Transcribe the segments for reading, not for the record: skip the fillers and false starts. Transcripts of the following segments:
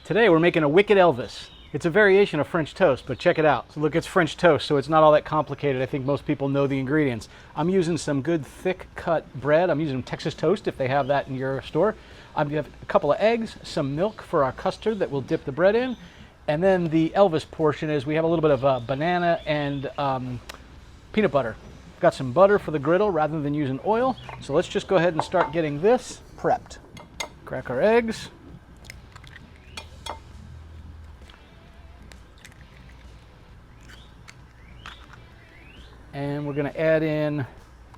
Today we're making a Wicked Elvis. It's a variation of French toast, but check it out. So look, it's French toast, so it's not all that complicated. I think most people know the ingredients. I'm using some good thick cut bread. I'm using Texas toast if they have that in your store. I have a couple of eggs, some milk for our custard that we'll dip the bread in. And then the Elvis portion is we have a little bit of banana and peanut butter. Got some butter for the griddle rather than using oil. So let's just go ahead and start getting this prepped. Crack our eggs. And we're going to add in,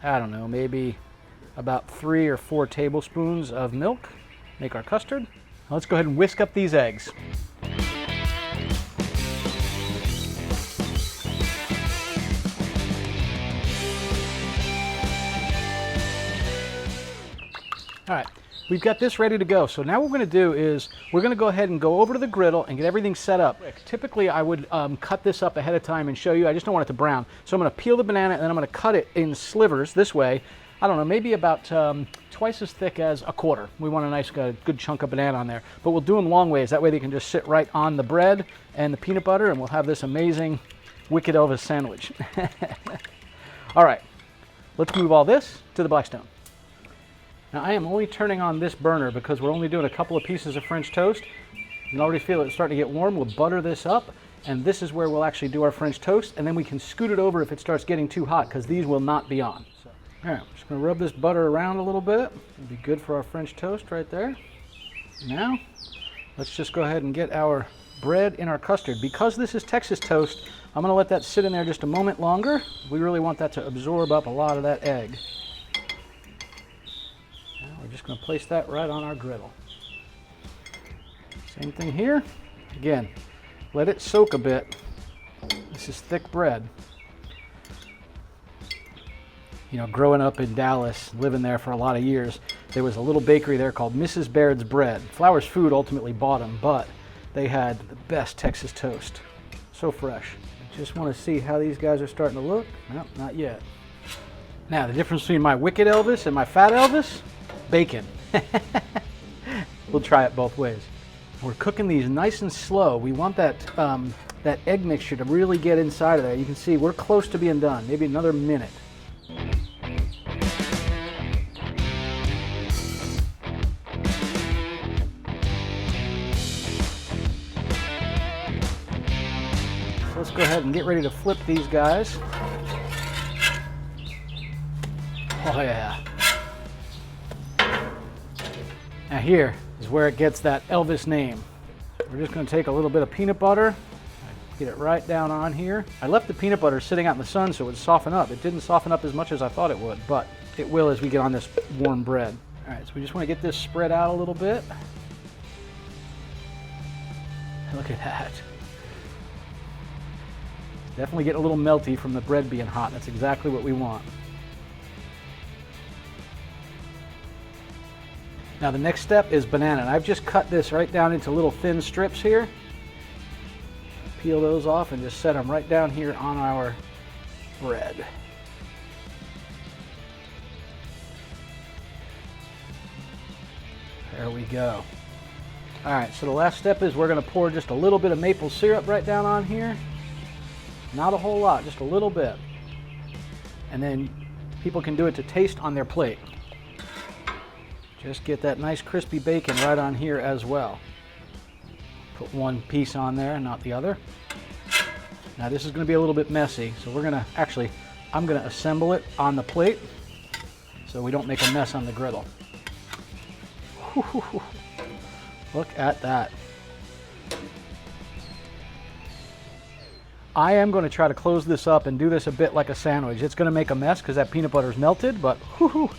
I don't know, maybe about 3 or 4 tablespoons of milk. Make our custard. Now let's go ahead and whisk up these eggs. All right, we've got this ready to go. So now what we're going to do is we're going to go ahead and go over to the griddle and get everything set up. Typically, I would cut this up ahead of time and show you. I just don't want it to brown. So I'm going to peel the banana and then I'm going to cut it in slivers this way. I don't know, maybe about twice as thick as a quarter. We want a nice, good chunk of banana on there. But we'll do them long ways. That way they can just sit right on the bread and the peanut butter, and we'll have this amazing Wicked Elvis sandwich. All right, let's move all this to the Blackstone. Now I am only turning on this burner because we're only doing a couple of pieces of French toast. You can already feel it starting to get warm. We'll butter this up, and this is where we'll actually do our French toast, and then we can scoot it over if it starts getting too hot because these will not be on. So, all right, I'm just going to rub this butter around a little bit. It'll be good for our French toast right there. Now, let's just go ahead and get our bread in our custard. Because this is Texas toast, I'm going to let that sit in there just a moment longer. We really want that to absorb up a lot of that egg. We're just going to place that right on our griddle. Same thing here. Again, let it soak a bit. This is thick bread. You know, growing up in Dallas, living there for a lot of years, there was a little bakery there called Mrs. Baird's Bread. Flowers Food ultimately bought them, but they had the best Texas toast. So fresh. I just want to see how these guys are starting to look. No, not yet. Now, the difference between my Wicked Elvis and my Fat Elvis? Bacon. We'll try it both ways. We're cooking these nice and slow. We want that that egg mixture to really get inside of there. You can see we're close to being done. Maybe another minute. So let's go ahead and get ready to flip these guys. Oh yeah. Now here is where it gets that Elvis name. We're just going to take a little bit of peanut butter, get it right down on here. I left the peanut butter sitting out in the sun so it would soften up. It didn't soften up as much as I thought it would, but it will as we get on this warm bread. All right, so we just want to get this spread out a little bit. Look at that. Definitely getting a little melty from the bread being hot. That's exactly what we want. Now the next step is banana, and I've just cut this right down into little thin strips here. Peel those off and just set them right down here on our bread. There we go. All right, so the last step is we're going to pour just a little bit of maple syrup right down on here. Not a whole lot, just a little bit. And then people can do it to taste on their plate. Just get that nice crispy bacon right on here as well. Put one piece on there, not the other. Now this is going to be a little bit messy, so we're going to actually, I'm going to assemble it on the plate so we don't make a mess on the griddle. Look at that. I am going to try to close this up and do this a bit like a sandwich. It's going to make a mess because that peanut butter is melted, but whoo-hoo.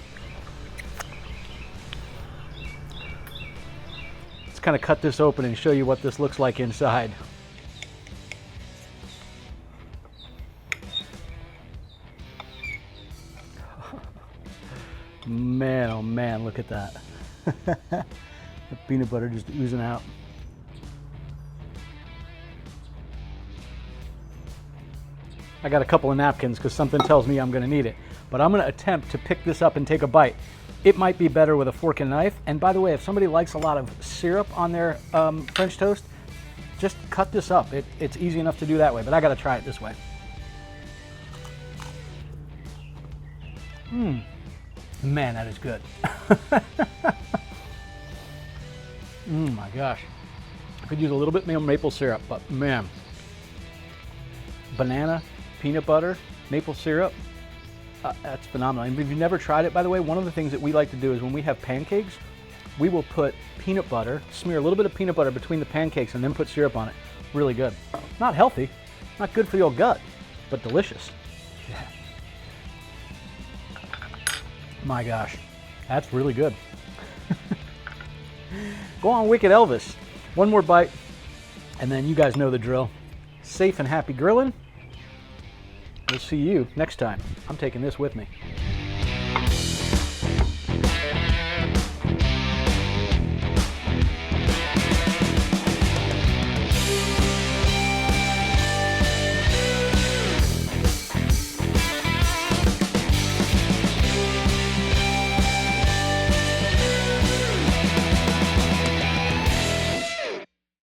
Let's kind of cut this open and show you what this looks like inside. Man, oh man, look at that. The peanut butter just oozing out. I got a couple of napkins because something tells me I'm going to need it. But I'm going to attempt to pick this up and take a bite. it might be better with a fork and knife. And by the way, if somebody likes a lot of syrup on their French toast, just cut this up. It's easy enough to do that way, but I gotta try it this way. Man, that is good. My gosh. I could use a little bit more maple syrup, but man. Banana, peanut butter, maple syrup, that's phenomenal. And if you've never tried it, by the way, one of the things that we like to do is when we have pancakes, we will put peanut butter, smear a little bit of peanut butter between the pancakes and then put syrup on it. Really good. Not healthy, not good for the old gut, but delicious. Yeah. My gosh, that's really good. Go on, Wicked Elvis. One more bite, and then you guys know the drill. Safe and happy grilling. We'll see you next time. I'm taking this with me.